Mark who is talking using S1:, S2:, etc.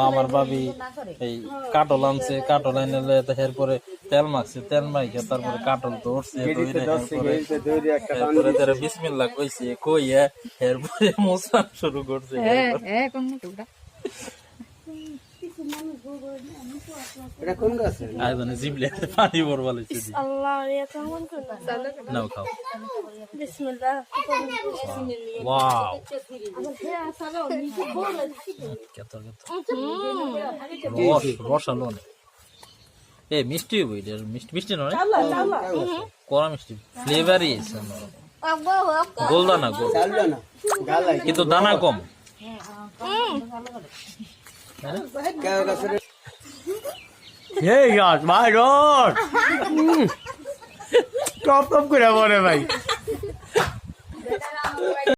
S1: আমার ভাবি এই কাটল আনছে, কাটল আনলে এরপরে তেল মাখছে, তেল মাইকে তারপরে কাটল ধরছে, এরপরে বিসমিল্লাহ কইছে, কইয়া এরপরে মোছা শুরু করছে। জিবলে পানি বরবাল নাও খাও। রসালো এ মিষ্টি মিষ্টি নয়, কড়া মিষ্টি ফ্লেভারই গোলদানা গোল, কিন্তু দানা কম।
S2: Hey God, my God! Top করে বলে ভাই।